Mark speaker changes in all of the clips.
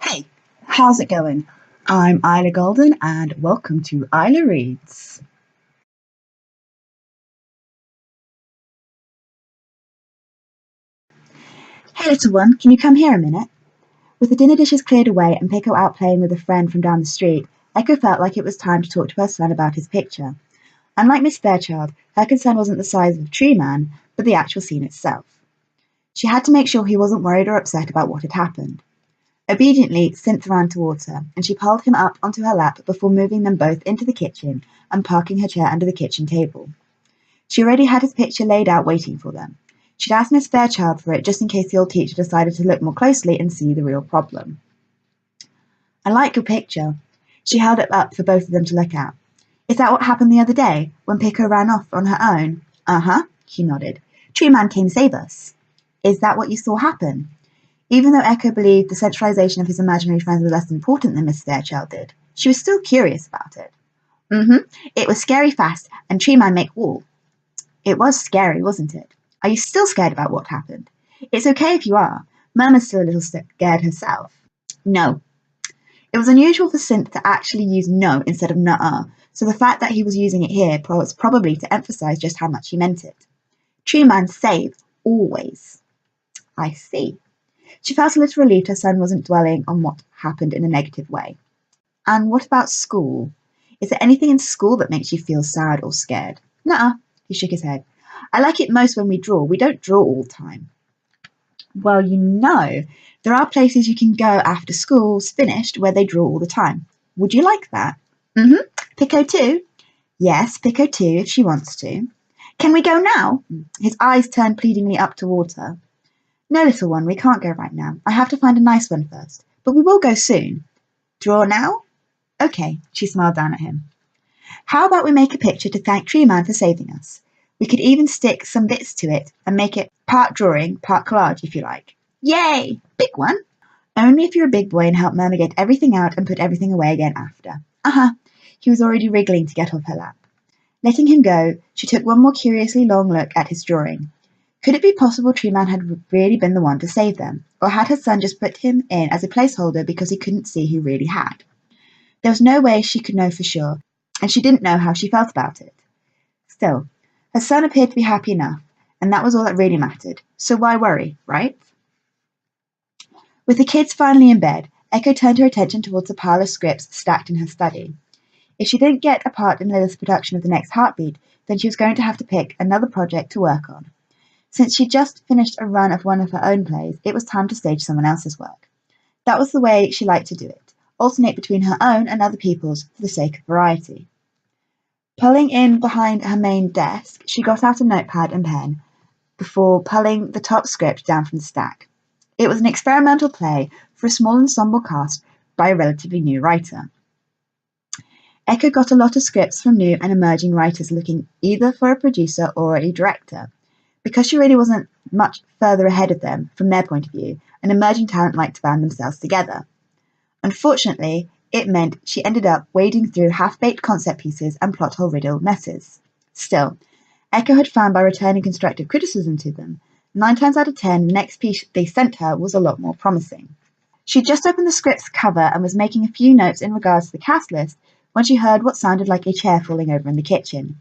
Speaker 1: Hey, how's it going? I'm IlaGolden and welcome to Ila Reads. Hey little one, can you come here a minute? With the dinner dishes cleared away and Pico out playing with a friend from down the street, Echo felt like it was time to talk to her son about his picture. Unlike Miss Fairchild, her concern wasn't the size of the tree man, but the actual scene itself. She had to make sure he wasn't worried or upset about what had happened. Obediently, Synth ran towards her, and she piled him up onto her lap before moving them both into the kitchen and parking her chair under the kitchen table. She already had his picture laid out waiting for them. She'd asked Miss Fairchild for it just in case the old teacher decided to look more closely and see the real problem. I like your picture. She held it up for both of them to look at. Is that what happened the other day, when Pico ran off on her own? Uh-huh, he nodded. Tree Man came save us. Is that what you saw happen? Even though Echo believed the centralization of his imaginary friends was less important than Miss Fairchild did, she was still curious about it. Mm-hmm. It was scary fast, and Tree Man make wall. It was scary, wasn't it? Are you still scared about what happened? It's okay if you are. Murmur's still a little scared herself. No. It was unusual for Synth to actually use no instead of nuh-uh, so the fact that he was using it here was probably to emphasize just how much he meant it. Tree Man save, always. I see. She felt a little relieved her son wasn't dwelling on what happened in a negative way. And what about school? Is there anything in school that makes you feel sad or scared? Nuh-uh. He shook his head. I like it most when we draw. We don't draw all the time. Well, there are places you can go after school's finished where they draw all the time. Would you like that? Mm-hmm. Pico too? Yes, Pico too, if she wants to. Can we go now? His eyes turned pleadingly up towards her. No, little one, we can't go right now. I have to find a nice one first. But we will go soon. Draw now? Okay, she smiled down at him. How about we make a picture to thank Tree Man for saving us? We could even stick some bits to it and make it part drawing, part collage, if you like. Yay! Big one? Only if you're a big boy and help Murmur get everything out and put everything away again after. Uh-huh. He was already wriggling to get off her lap. Letting him go, she took one more curiously long look at his drawing. Could it be possible Tree Man had really been the one to save them, or had her son just put him in as a placeholder because he couldn't see who really had? There was no way she could know for sure, and she didn't know how she felt about it. Still, her son appeared to be happy enough, and that was all that really mattered, so why worry, right? With the kids finally in bed, Echo turned her attention towards a pile of scripts stacked in her study. If she didn't get a part in Lilith's production of The Next Heartbeat, then she was going to have to pick another project to work on. Since she'd just finished a run of one of her own plays, it was time to stage someone else's work. That was the way she liked to do it, alternate between her own and other people's for the sake of variety. Pulling in behind her main desk, she got out a notepad and pen before pulling the top script down from the stack. It was an experimental play for a small ensemble cast by a relatively new writer. Echo got a lot of scripts from new and emerging writers looking either for a producer or a director. Because she really wasn't much further ahead of them, from their point of view, an emerging talent liked to band themselves together. Unfortunately, it meant she ended up wading through half-baked concept pieces and plot-hole-riddled messes. Still, Echo had found by returning constructive criticism to them, 9 times out of 10 the next piece they sent her was a lot more promising. She just opened the script's cover and was making a few notes in regards to the cast list when she heard what sounded like a chair falling over in the kitchen.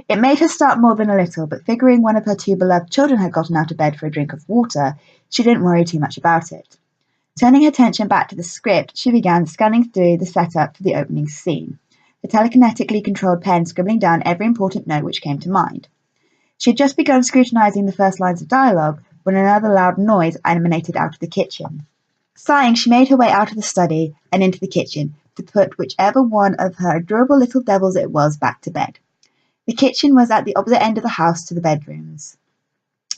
Speaker 1: It made her start more than a little, but figuring one of her 2 beloved children had gotten out of bed for a drink of water, she didn't worry too much about it. Turning her attention back to the script, she began scanning through the setup for the opening scene, the telekinetically controlled pen scribbling down every important note which came to mind. She had just begun scrutinizing the first lines of dialogue when another loud noise emanated out of the kitchen. Sighing, she made her way out of the study and into the kitchen to put whichever one of her adorable little devils it was back to bed. The kitchen was at the opposite end of the house to the bedrooms.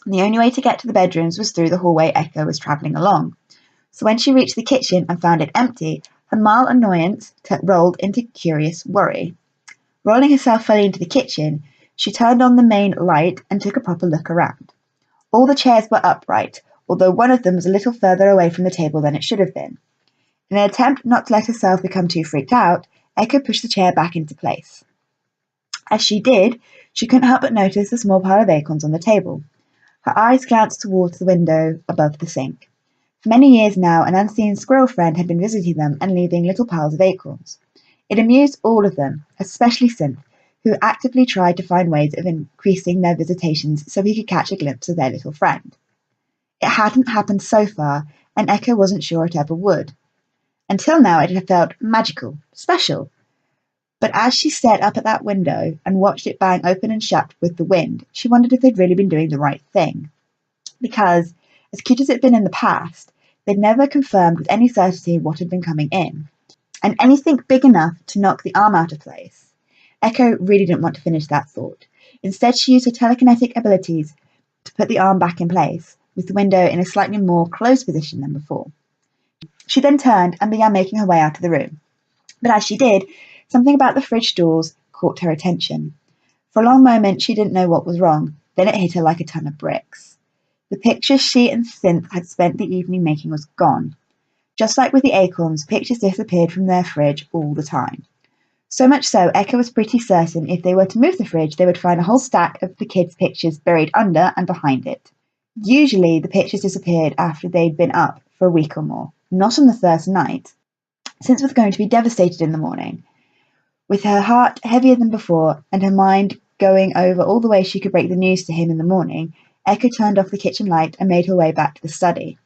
Speaker 1: And the only way to get to the bedrooms was through the hallway Echo was travelling along. So when she reached the kitchen and found it empty, her mild annoyance rolled into curious worry. Rolling herself fully into the kitchen, she turned on the main light and took a proper look around. All the chairs were upright, although one of them was a little further away from the table than it should have been. In an attempt not to let herself become too freaked out, Echo pushed the chair back into place. As she did, she couldn't help but notice the small pile of acorns on the table. Her eyes glanced towards the window above the sink. For many years now, an unseen squirrel friend had been visiting them and leaving little piles of acorns. It amused all of them, especially Synth, who actively tried to find ways of increasing their visitations so he could catch a glimpse of their little friend. It hadn't happened so far, and Echoe wasn't sure it ever would. Until now it had felt magical, special. But as she stared up at that window and watched it bang open and shut with the wind, she wondered if they'd really been doing the right thing. Because, as cute as it'd been in the past, they'd never confirmed with any certainty what had been coming in. And anything big enough to knock the arm out of place. Echoe really didn't want to finish that thought. Instead, she used her telekinetic abilities to put the arm back in place, with the window in a slightly more closed position than before. She then turned and began making her way out of the room. But as she did, something about the fridge doors caught her attention. For a long moment, she didn't know what was wrong. Then it hit her like a ton of bricks. The picture she and Synth had spent the evening making was gone. Just like with the acorns, pictures disappeared from their fridge all the time. So much so, Echoe was pretty certain if they were to move the fridge, they would find a whole stack of the kids' pictures buried under and behind it. Usually, the pictures disappeared after they'd been up for a week or more, not on the first night. Synth was going to be devastated in the morning. With her heart heavier than before and her mind going over all the ways she could break the news to him in the morning, Echoe turned off the kitchen light and made her way back to the study.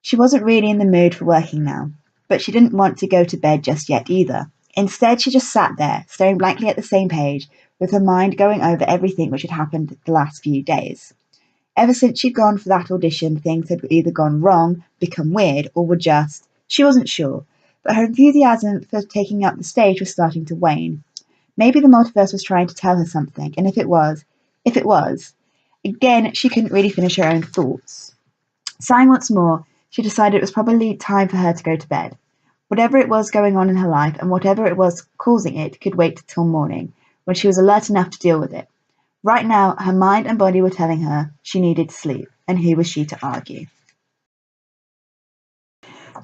Speaker 1: She wasn't really in the mood for working now, but she didn't want to go to bed just yet either. Instead, she just sat there, staring blankly at the same page, with her mind going over everything which had happened the last few days. Ever since she'd gone for that audition, things had either gone wrong, become weird, or were just... She wasn't sure, but her enthusiasm for taking up the stage was starting to wane. Maybe the multiverse was trying to tell her something, and if it was... Again, she couldn't really finish her own thoughts. Sighing once more, she decided it was probably time for her to go to bed. Whatever it was going on in her life and whatever it was causing it could wait till morning, when she was alert enough to deal with it. Right now, her mind and body were telling her she needed sleep, and who was she to argue?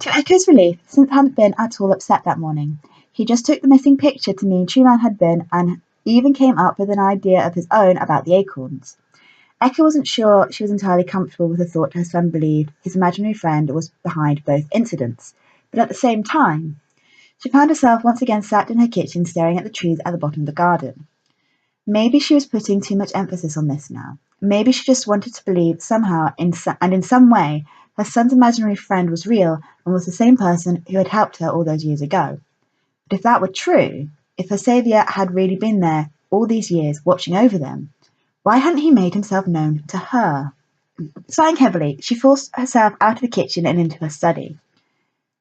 Speaker 1: To Echoe's relief, Synth hadn't been at all upset that morning. He just took the missing picture to mean True Man had been, and even came up with an idea of his own about the acorns. Echoe wasn't sure she was entirely comfortable with the thought her son believed his imaginary friend was behind both incidents, but at the same time, she found herself once again sat in her kitchen staring at the trees at the bottom of the garden. Maybe she was putting too much emphasis on this now. Maybe she just wanted to believe somehow in some way her son's imaginary friend was real and was the same person who had helped her all those years ago. But if that were true, if her saviour had really been there all these years watching over them, why hadn't he made himself known to her? Sighing heavily, she forced herself out of the kitchen and into her study.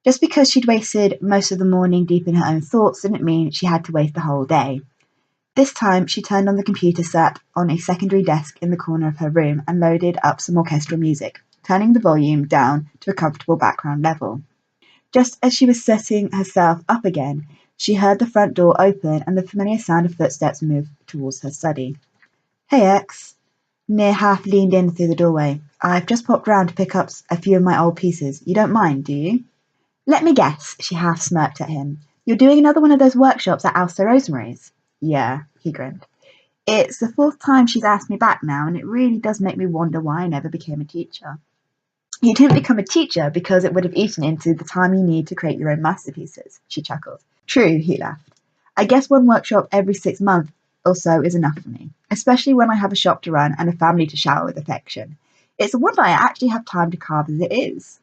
Speaker 1: Just because she'd wasted most of the morning deep in her own thoughts didn't mean she had to waste the whole day. This time, she turned on the computer sat on a secondary desk in the corner of her room and loaded up some orchestral music, turning the volume down to a comfortable background level. Just as she was setting herself up again, she heard the front door open and the familiar sound of footsteps move towards her study. "Hey, X." Nia half leaned in through the doorway. "I've just popped round to pick up a few of my old pieces. You don't mind, do you?" "Let me guess," she half smirked at him. "You're doing another one of those workshops at Alster Rosemary's?" "Yeah," he grinned. "It's the fourth time she's asked me back now, and it really does make me wonder why I never became a teacher." "You didn't become a teacher because it would have eaten into the time you need to create your own masterpieces," she chuckled. "True," he laughed. "I guess one workshop every 6 months or so is enough for me, especially when I have a shop to run and a family to shower with affection. It's a wonder I actually have time to carve as it is."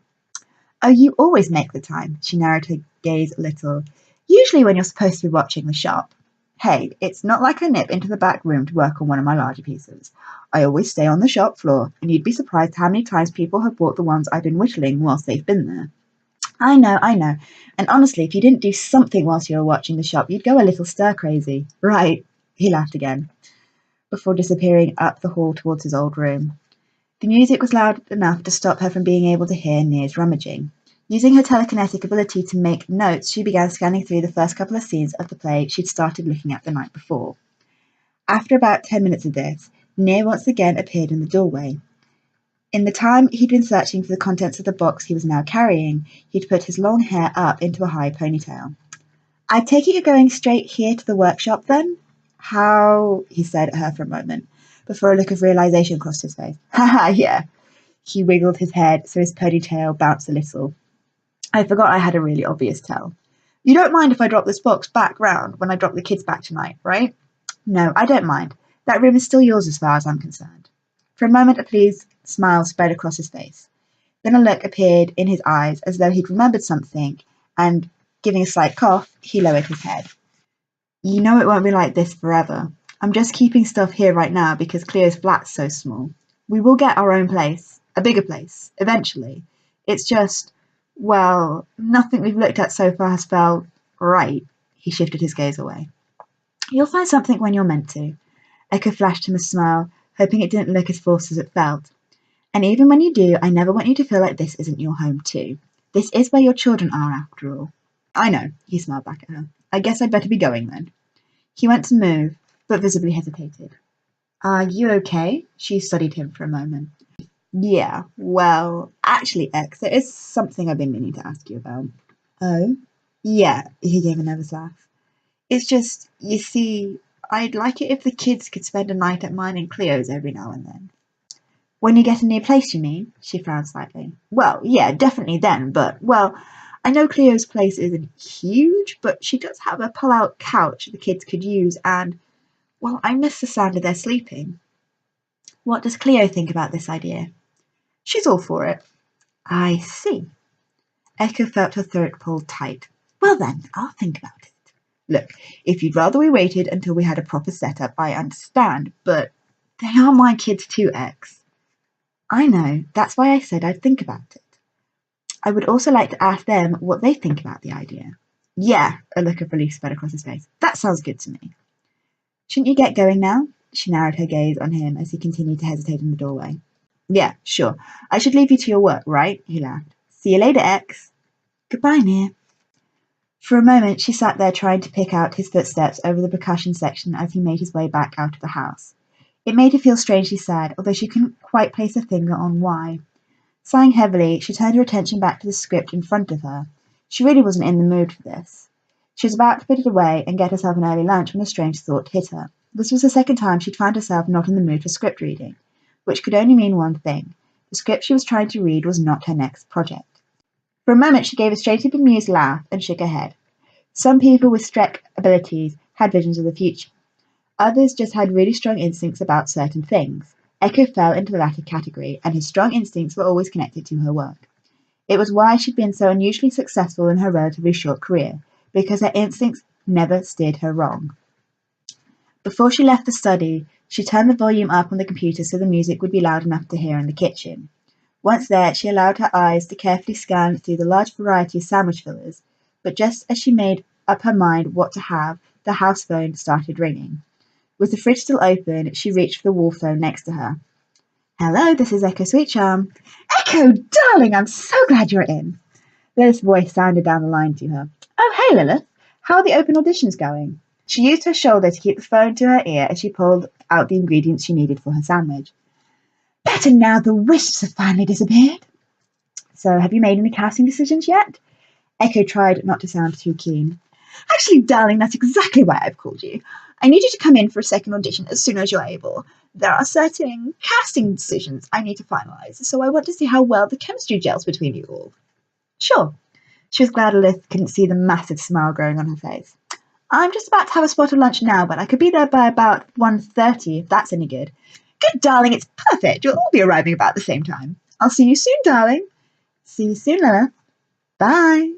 Speaker 1: "Oh, you always make the time," she narrowed her gaze a little. "Usually when you're supposed to be watching the shop. Hey, it's not like I nip into the back room to work on one of my larger pieces. I always stay on the shop floor, and you'd be surprised how many times people have bought the ones I've been whittling whilst they've been there." I know. And honestly, if you didn't do something whilst you were watching the shop, you'd go a little stir-crazy." "Right," he laughed again, before disappearing up the hall towards his old room. The music was loud enough to stop her from being able to hear Nia's rummaging. Using her telekinetic ability to make notes, she began scanning through the first couple of scenes of the play she'd started looking at the night before. After about 10 minutes of this, Nia once again appeared in the doorway. In the time he'd been searching for the contents of the box he was now carrying, he'd put his long hair up into a high ponytail. "I take it you're going straight here to the workshop, then?" "How?" he said at her for a moment, before a look of realization crossed his face. "Haha, yeah. He wiggled his head so his ponytail bounced a little. I forgot I had a really obvious tell. You don't mind if I drop this box back round when I drop the kids back tonight, right? No, I don't mind. That room is still yours as far as I'm concerned. For a moment a pleased smile spread across his face. Then a look appeared in his eyes as though he'd remembered something, and, giving a slight cough, he lowered his head. You know it won't be like this forever. I'm just keeping stuff here right now because Cleo's flat's so small. We will get our own place, a bigger place, eventually. It's just, well, nothing we've looked at so far has felt right. He shifted his gaze away. You'll find something when you're meant to. Echo flashed him a smile, hoping it didn't look as forced as it felt. And even when you do, I never want you to feel like this isn't your home too. This is where your children are, after all. I know, he smiled back at her. I guess I'd better be going then. He went to move, but visibly hesitated. Are you okay? She studied him for a moment. Yeah, well, actually, X, there is something I've been meaning to ask you about. Oh? Yeah, he gave a nervous laugh. It's just, you see, I'd like it if the kids could spend a night at mine and Cleo's every now and then. When you get a new place, you mean? She frowned slightly. Well, yeah, definitely then, but, well, I know Cleo's place isn't huge, but she does have a pull-out couch the kids could use, and, well, I miss the sound of their sleeping. What does Cleo think about this idea? She's all for it. I see. Echo felt her throat pulled tight. Well then, I'll think about it. Look, if you'd rather we waited until we had a proper setup, I understand, but they are my kids too, X. I know, that's why I said I'd think about it. I would also like to ask them what they think about the idea. Yeah, a look of relief spread across his face. That sounds good to me. Shouldn't you get going now? She narrowed her gaze on him as he continued to hesitate in the doorway. Yeah, sure. I should leave you to your work, right? He laughed. See you later, X. Goodbye, Nia. For a moment she sat there trying to pick out his footsteps over the percussion section as he made his way back out of the house. It made her feel strangely sad, although she couldn't quite place a finger on why. Sighing heavily, she turned her attention back to the script in front of her. She really wasn't in the mood for this. She was about to put it away and get herself an early lunch when a strange thought hit her. This was the second time she'd found herself not in the mood for script reading, which could only mean one thing. The script she was trying to read was not her next project. For a moment she gave a strangely bemused laugh and shook her head. Some people with Strek abilities had visions of the future. Others just had really strong instincts about certain things. Echo fell into the latter category, and his strong instincts were always connected to her work. It was why she'd been so unusually successful in her relatively short career, because her instincts never steered her wrong. Before she left the study, she turned the volume up on the computer so the music would be loud enough to hear in the kitchen. Once there, she allowed her eyes to carefully scan through the large variety of sandwich fillers, but just as she made up her mind what to have, the house phone started ringing. With the fridge still open, she reached for the wall phone next to her. Hello, this is Echo Sweet Charm. Echo, darling, I'm so glad you're in. Lilith's voice sounded down the line to her. Oh, hey, Lilith. How are the open auditions going? She used her shoulder to keep the phone to her ear as she pulled out the ingredients she needed for her sandwich. Better now the wisps have finally disappeared. So, have you made any casting decisions yet? Echo tried not to sound too keen. Actually, darling, that's exactly why I've called you. I need you to come in for a second audition as soon as you're able. There are certain casting decisions I need to finalize, so I want to see how well the chemistry gels between you all. Sure. She was glad Lilith couldn't see the massive smile growing on her face. I'm just about to have a spot of lunch now, but I could be there by about 1:30 if that's any good. Good, darling, it's perfect. You'll all be arriving about the same time. I'll see you soon, darling. See you soon, Lilith. Bye.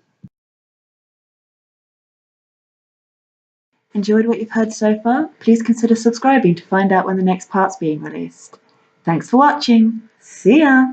Speaker 1: Enjoyed what you've heard so far? Please consider subscribing to find out when the next part's being released. Thanks for watching. See ya!